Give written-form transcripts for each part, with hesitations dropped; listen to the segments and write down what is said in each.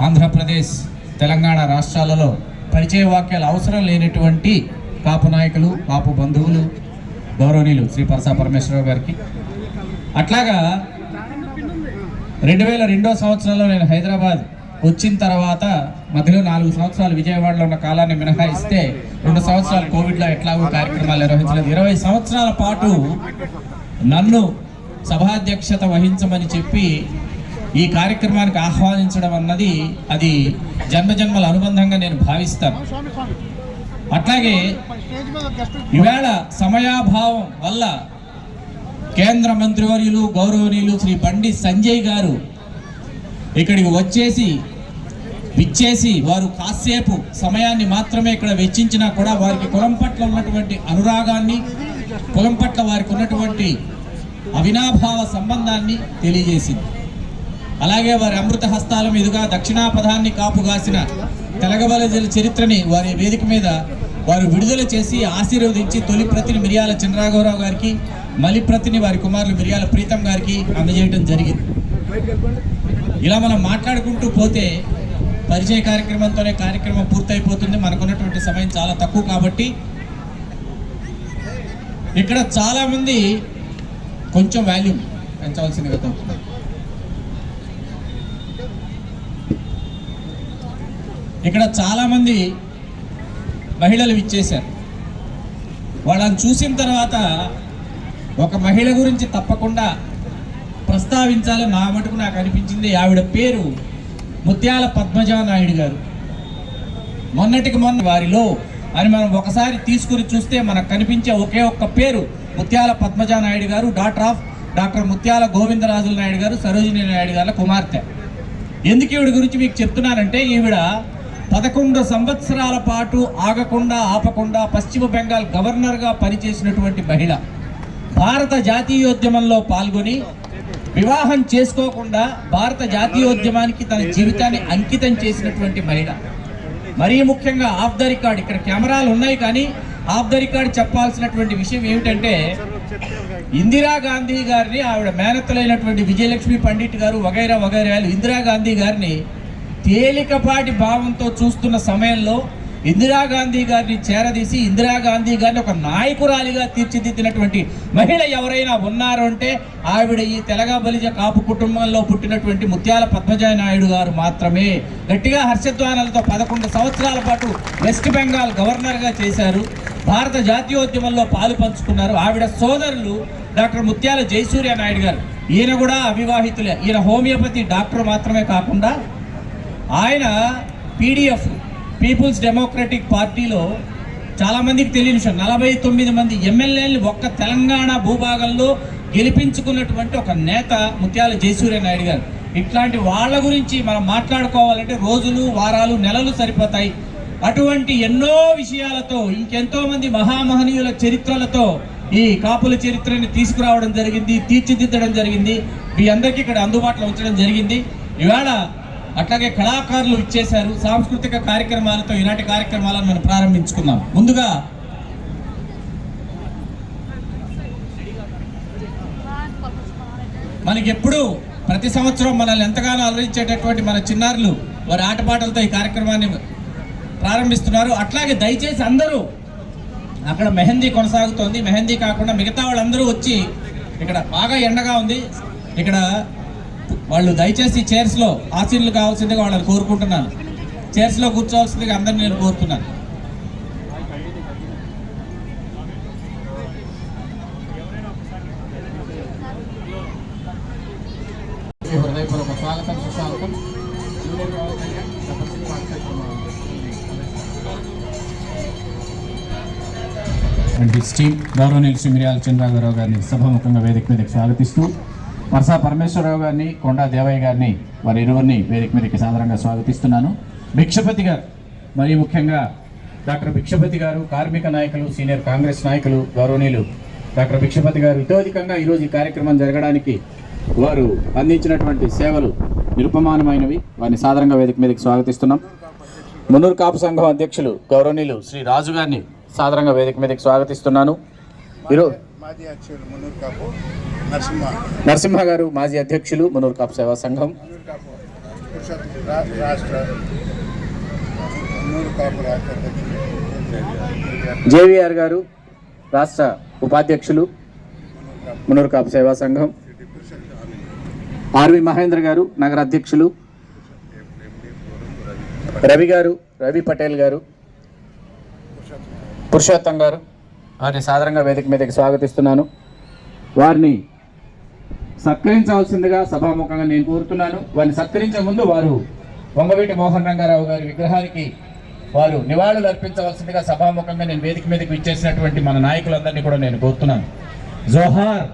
ఆంధ్రప్రదేశ్ తెలంగాణ రాష్ట్రాలలో పరిచయ వాక్యాలు అవసరం లేనటువంటి కాపు నాయకులు, కాపు బంధువులు, గౌరవనీయులు శ్రీ పరసా పరమేశ్వరరావు గారికి, అట్లాగా 2002 సంవత్సరంలో నేను హైదరాబాద్ వచ్చిన తర్వాత మధ్యలో 4 సంవత్సరాలు విజయవాడలో ఉన్న కాలాన్ని మినహాయిస్తే 2 సంవత్సరాలు కోవిడ్లో ఎట్లాగో కార్యక్రమాలు నిర్వహించలేదు. 20 సంవత్సరాల పాటు నన్ను సభాధ్యక్షత వహించమని చెప్పి ఈ కార్యక్రమానికి ఆహ్వానించడం అన్నది అది జన్మజన్మల అనుబంధంగా నేను భావిస్తాను. అట్లాగే ఈవేళ సమయాభావం వల్ల కేంద్ర మంత్రివర్యులు గౌరవనీయులు శ్రీ బండి సంజయ్ గారు ఇక్కడికి విచ్చేసి వారు కాసేపు సమయాన్ని మాత్రమే ఇక్కడ వెచ్చించినా కూడా వారికి కులం పట్ల ఉన్నటువంటి అనురాగాన్ని, కులం పట్ల వారికి ఉన్నటువంటి అవినాభావ సంబంధాన్ని తెలియజేసింది. అలాగే వారి అమృత హస్తాల మీదుగా దక్షిణాపథాన్ని కాపుగాసిన తెలగబల చరిత్రని వారి వేదిక మీద వారు విడుదల చేసి ఆశీర్వదించి తొలి ప్రతిని మిర్యాల చంద్రరాఘవరావు గారికి, మలి ప్రతిని వారి కుమారులు మిర్యాల ప్రీతం గారికి అందజేయడం జరిగింది. ఇలా మనం మాట్లాడుకుంటూ పోతే పరిచయ కార్యక్రమంతోనే కార్యక్రమం పూర్తయిపోతుంది. మనకున్నటువంటి సమయం చాలా తక్కువ కాబట్టి ఇక్కడ చాలామంది కొంచెం వాల్యూమ్ పెంచవలసిందిగా తోస్తుంది. ఇక్కడ చాలామంది మహిళలు విచ్చేశారు. వాళ్ళని చూసిన తర్వాత ఒక మహిళ గురించి తప్పకుండా ప్రస్తావించాలని నా మటుకు నాకు అనిపించింది. ఆవిడ పేరు ముత్యాల పద్మజానాయుడు గారు. మొన్నటికి మొన్న వారిలో అని మనం ఒకసారి తీసుకుని చూస్తే మనకు కనిపించే ఒకే ఒక్క పేరు ముత్యాల పద్మజానాయుడు గారు, డాక్టర్ ముత్యాల గోవిందరాజుల నాయుడు గారు, సరోజినీ నాయుడు గారి కుమార్తె. ఎందుకు ఈవిడ గురించి మీకు చెప్తున్నానంటే ఈవిడ 11 సంవత్సరాల పాటు ఆపకుండా పశ్చిమ బెంగాల్ గవర్నర్గా పనిచేసినటువంటి మహిళ. భారత జాతీయోద్యమంలో పాల్గొని వివాహం చేసుకోకుండా భారత జాతీయోద్యమానికి తన జీవితాన్ని అంకితం చేసినటువంటి మహిళ. మరీ ముఖ్యంగా ఆఫ్ ద రికార్డ్, ఇక్కడ కెమెరాలు ఉన్నాయి కానీ ఆఫ్ ద రికార్డ్ చెప్పాల్సినటువంటి విషయం ఏమిటంటే ఇందిరాగాంధీ గారిని, ఆవిడ మేనత్తలైనటువంటి విజయలక్ష్మి పండిట్ గారు వగైరాలు ఇందిరాగాంధీ గారిని తేలికపాటి భావంతో చూస్తున్న సమయంలో ఇందిరాగాంధీ గారిని చేరదీసి ఇందిరాగాంధీ గారిని ఒక నాయకురాలిగా తీర్చిదిద్దినటువంటి మహిళ ఎవరైనా ఉన్నారు అంటే ఆవిడ ఈ తెలగబలిజ కాపు కుటుంబంలో పుట్టినటువంటి ముత్యాల పద్మజానాయుడు గారు మాత్రమే. గట్టిగా హర్షధ్వానాలతో 11 సంవత్సరాల పాటు వెస్ట్ బెంగాల్ గవర్నర్గా చేశారు. భారత జాతీయోద్యమంలో పాలు పంచుకున్నారు. ఆవిడ సోదరులు డాక్టర్ ముత్యాల జయసూర్య నాయుడు గారు. ఈయన కూడా అవివాహితులే. ఈయన హోమియోపతి డాక్టర్ మాత్రమే కాకుండా ఆయన పీడిఎఫ్ పీపుల్స్ డెమోక్రటిక్ పార్టీలో చాలామందికి తెలియని విషయం 49 మంది ఎమ్మెల్యేలు ఒక్క తెలంగాణ భూభాగంలో గెలిపించుకున్నటువంటి ఒక నేత ముత్యాల జయసూర్య నాయుడు గారు. ఇట్లాంటి వాళ్ళ గురించి మనం మాట్లాడుకోవాలంటే రోజులు, వారాలు, నెలలు సరిపోతాయి. అటువంటి ఎన్నో విషయాలతో ఇంకెంతో మంది మహామహనీయుల చరిత్రలతో ఈ కాపుల చరిత్రని తీసుకురావడం జరిగింది, తీర్చిదిద్దడం జరిగింది. మీ అందరికీ ఇక్కడ అందుబాటులో ఉంచడం జరిగింది. ఇవాళ అట్లాగే కళాకారులు ఇచ్చేశారు. సాంస్కృతిక కార్యక్రమాలతో ఈనాటి కార్యక్రమాలను మనం ప్రారంభించుకుందాం. ముందుగా మనకి ఎప్పుడు ప్రతి సంవత్సరం మనల్ని ఎంతగానో అలరించేటటువంటి మన చిన్నారులు వారి ఆటపాటలతో ఈ కార్యక్రమాన్ని ప్రారంభిస్తున్నారు. అట్లాగే దయచేసి అందరూ, అక్కడ మెహందీ కొనసాగుతోంది, మెహందీ కాకుండా మిగతా వాళ్ళందరూ వచ్చి, ఇక్కడ బాగా ఎండగా ఉంది, ఇక్కడ వాళ్ళు దయచేసి చైర్స్లో ఆసీనులు కావాల్సిందిగా వాళ్ళని కోరుకుంటున్నాను. చైర్స్లో కూర్చోవాల్సిందిగా అందరినీ నేను కోరుతున్నాను. హృదయపూర్వక స్వాగతం, సుస్వాగతం. గౌరవనీయులు శ్రీ మిర్యాల చంద్రరాఘవరావు గారిని సభాముఖంగా వేదిక మీదకి స్వాగతిస్తూ, పరసా పరమేశ్వరరావు గారిని, కొండా దేవయ్య గారిని, వారి ఇరువురిని వేదిక మీదకి సాధారణంగా స్వాగతిస్తున్నాను. భిక్షపతి గారు, మరీ ముఖ్యంగా డాక్టర్ భిక్షపతి గారు, కార్మిక నాయకులు, సీనియర్ కాంగ్రెస్ నాయకులు, గౌరవనీయులు డాక్టర్ భిక్షపతి గారు ఇతోధికంగా ఈరోజు ఈ కార్యక్రమం జరగడానికి వారు అందించినటువంటి సేవలు నిరుపమానమైనవి. వారిని సాధారణంగా వేదిక మీదకి స్వాగతిస్తున్నాం. మున్నూరు కాపు సంఘం అధ్యక్షులు గౌరవనీయులు శ్రీ రాజు గారిని సాధారణంగా వేదిక మీదకి స్వాగతిస్తున్నాను. ఈరోజు నరసింహ గారు, మాజీ అధ్యక్షులు మున్నూరు కాపు సేవా సంఘం. రాష్ట్ర మున్నూరు కాపు రాష్ట్ర అధ్యక్షులు జేవీఆర్ గారు, రాష్ట్ర ఉపాధ్యక్షులు మున్నూరు కాపు సేవా సంఘం, ఆర్వి మహేంద్ర గారు, నగర అధ్యక్షులు, రవి గారు, రవి పటేల్ గారు, పురుషోత్తం గారు, వారిని సాధారణంగా వేదిక మీదకి స్వాగతిస్తున్నాను. వారిని సత్కరించవలసిందిగా సభాముఖంగా నేను కోరుతున్నాను. వారిని సత్కరించే ముందు వారు వంగవీటి మోహన్ రంగారావు గారి విగ్రహానికి వారు నివాళులు అర్పించవలసిందిగా సభాముఖంగా నేను వేదిక మీదకి విచ్చేసినటువంటి మన నాయకులందరినీ కూడా నేను కోరుతున్నాను. జోహార్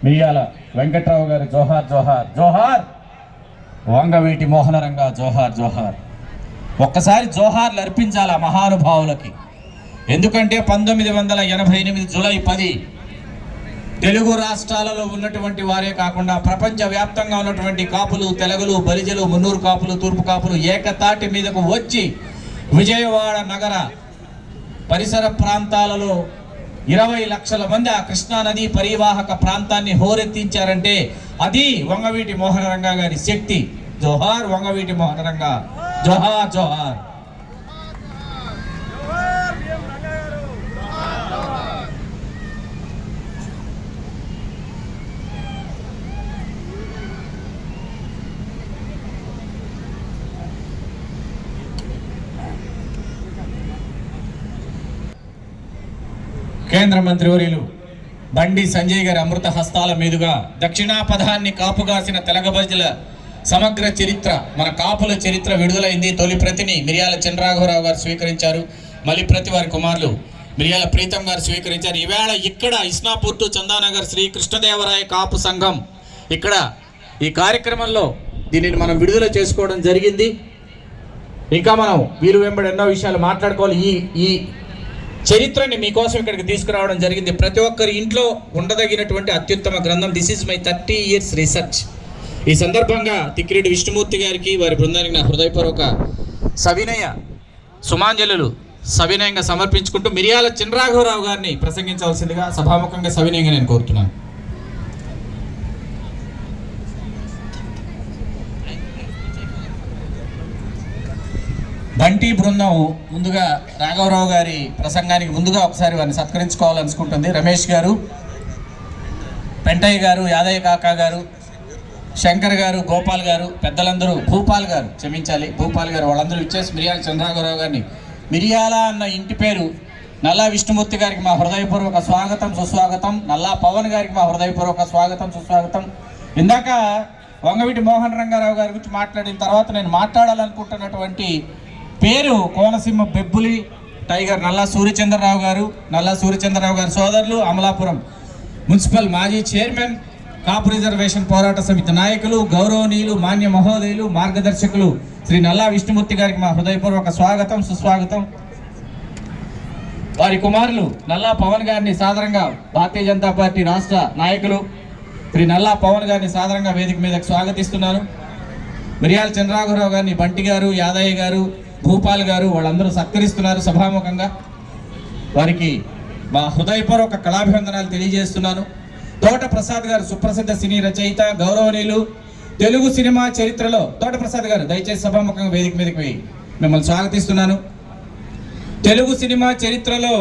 మిరియాల వెంకట్రావు గారు, జోహార్ జోహార్ జోహార్. వంగవీటి మోహన రంగా జోహార్ జోహార్. ఒక్కసారి జోహార్లు అర్పించాలి ఆ మహానుభావులకి. ఎందుకంటే 1988 జూలై 10 తెలుగు రాష్ట్రాలలో ఉన్నటువంటి వారే కాకుండా ప్రపంచవ్యాప్తంగా ఉన్నటువంటి కాపులు, తెలగులు, బలిజలు, మున్నూరు కాపులు, తూర్పు కాపులు ఏకతాటి మీదకు వచ్చి విజయవాడ నగర పరిసర ప్రాంతాలలో 20 లక్షల మంది ఆ కృష్ణానది పరివాహక ప్రాంతాన్ని హోరెత్తించారంటే అది వంగవీటి మోహన రంగా గారి శక్తి. జోహార్ వంగవీటి మోహన రంగా, జోహార్ జోహార్. కేంద్ర మంత్రివర్యులు బండి సంజయ్ గారి అమృత హస్తాల మీదుగా దక్షిణాపథాన్ని కాపుగాసిన తెలగబజల సమగ్ర చరిత్ర, మన కాపుల చరిత్ర విడుదలైంది. తొలి ప్రతిని మిరియాల చంద్రరాఘవరావు గారు స్వీకరించారు. మళ్ళీ ప్రతి వారి కుమారులు మిరియాల ప్రీతం గారు స్వీకరించారు. ఈవేళ ఇక్కడ ఇస్నాపూర్ టు చందానగర్ శ్రీ కృష్ణదేవరాయ కాపు సంఘం ఇక్కడ ఈ కార్యక్రమంలో దీనిని మనం విడుదల చేసుకోవడం జరిగింది. ఇంకా మనం వీరు వెంబడి ఎన్నో విషయాలు మాట్లాడుకోవాలి. ఈ చరిత్రని మీకోసం ఇక్కడికి తీసుకురావడం జరిగింది. ప్రతి ఒక్కరి ఇంట్లో ఉండదగినటువంటి అత్యుత్తమ గ్రంథం. This is my 30 years research. ఈ సందర్భంగా తిక్కిరెడ్డి విష్ణుమూర్తి గారికి, వారి బృందానికి నా హృదయపూర్వక సవినయ సుమాంజలు సవినయంగా సమర్పించుకుంటూ మిరియాల చంద్రరాఘవరావు గారిని ప్రసంగించవలసిందిగా సభాముఖంగా సవినయంగా నేను కోరుతున్నాను. బంటి బృందం ముందుగా రాఘవరావు గారి ప్రసంగానికి ముందుగా ఒకసారి వారిని సత్కరించుకోవాలనుకుంటుంది. రమేష్ గారు, పెంటయ్య గారు, యాదయ్య కాకా గారు, శంకర్ గారు, గోపాల్ గారు, పెద్దలందరూ, భూపాల్ గారు క్షమించాలి, భూపాల్ గారు, వాళ్ళందరూ ఇచ్చేసి మిరియాల చంద్రరాఘవరావు గారిని, మిరియాల అన్న ఇంటి పేరు నల్లా విష్ణుమూర్తి గారికి మా హృదయపూర్వక స్వాగతం సుస్వాగతం. నల్లా పవన్ గారికి మా హృదయపూర్వక స్వాగతం సుస్వాగతం. ఇందాక వంగవీటి మోహన్ రంగారావు గారి గురించి మాట్లాడిన తర్వాత నేను మాట్లాడాలనుకుంటున్నటువంటి పేరు కోనసీమ బెబ్బులి టైగర్ నల్లా సూర్యచంద్రరావు గారు, నల్లా సూర్యచంద్రరావు గారి సోదరులు, అమలాపురం మున్సిపల్ మాజీ చైర్మన్, కాపు రిజర్వేషన్ పోరాట సమితి నాయకులు, గౌరవనీయులు, మాన్య మహోదయులు, మార్గదర్శకులు శ్రీ నల్లా విష్ణుమూర్తి గారికి మా హృదయపూర్వక స్వాగతం సుస్వాగతం. వారి కుమారులు నల్లా పవన్ గారిని సాదరంగా భారతీయ జనతా పార్టీ రాష్ట్ర నాయకులు శ్రీ నల్లా పవన్ గారిని సాదరంగా వేదిక మీదకి స్వాగతిస్తున్నాను. మిరియాల చంద్రరాఘవరావు గారిని బంటి గారు, యాదయ్య గారు, భూపాల్ గారు వాళ్ళందరూ సత్కరిస్తున్నారు సభాముఖంగా. వారికి మా హృదయపూర్వక కళాభివందనాలు తెలియజేస్తున్నాను. తోట ప్రసాద్ గారు సుప్రసిద్ధ సినీ రచయిత, గౌరవనీయులు, తెలుగు సినిమా చరిత్రలో తోట ప్రసాద్ గారు దయచేసి సభాముఖంగా వేదిక మీదకి మిమ్మల్ని స్వాగతిస్తున్నాను. తెలుగు సినిమా చరిత్రలో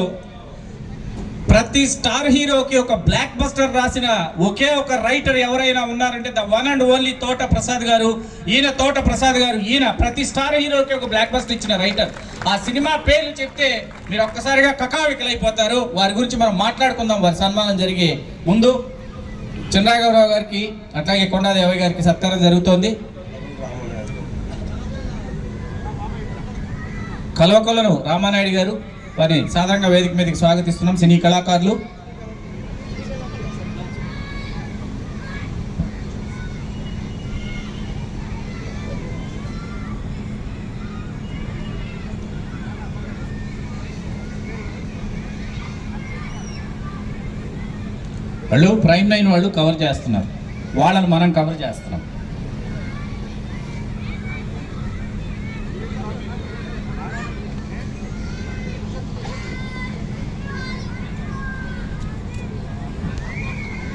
ప్రతి స్టార్ హీరోకి ఒక బ్లాక్ బస్టర్ రాసిన ఒకే ఒక రైటర్ ఎవరైనా ఉన్నారంటే ద వన్ అండ్ ఓన్లీ తోట ప్రసాద్ గారు. ఈయన తోట ప్రసాద్ గారు, ఈయన ప్రతి స్టార్ హీరోకి ఒక బ్లాక్ బస్టర్ ఇచ్చిన రైటర్. ఆ సినిమా పేర్లు చెప్తే మీరు ఒక్కసారిగా కకావికలైపోతారు. వారి గురించి మనం మాట్లాడుకుందాం. వారి సన్మానం జరిగే ముందు చంద్రరాఘవరావు గారికి అట్లాగే కొండాదేవయ్య గారికి సత్కారం జరుగుతోంది. కల్వకొల్లను రామానాయుడు గారు, వారిని సాధారణంగా వేదిక మీదకి స్వాగతిస్తున్నాం. సినీ కళాకారులు వాళ్ళు ప్రైమ్ 9 వాళ్ళు కవర్ చేస్తున్నారు, వాళ్ళని మనం కవర్ చేస్తున్నాం.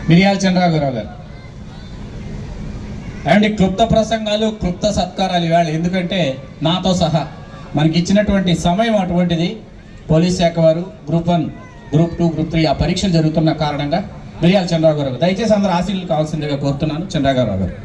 మిరియాల చంద్రరాఘవరావు గారు అండ్ క్లుప్త ప్రసంగాలు, క్లుప్త సత్కారాలు ఇవాళ, ఎందుకంటే నాతో సహా మనకి ఇచ్చినటువంటి సమయం అటువంటిది. పోలీస్ శాఖ వారు గ్రూప్ 1, గ్రూప్ 2, గ్రూప్ 3 ఆ పరీక్షలు జరుగుతున్న కారణంగా మిరియాల చంద్రరావు గారు దయచేసి అందరూ ఆశీర్వాదాలు కావాల్సిందిగా కోరుతున్నాను. చంద్రరావు గారు.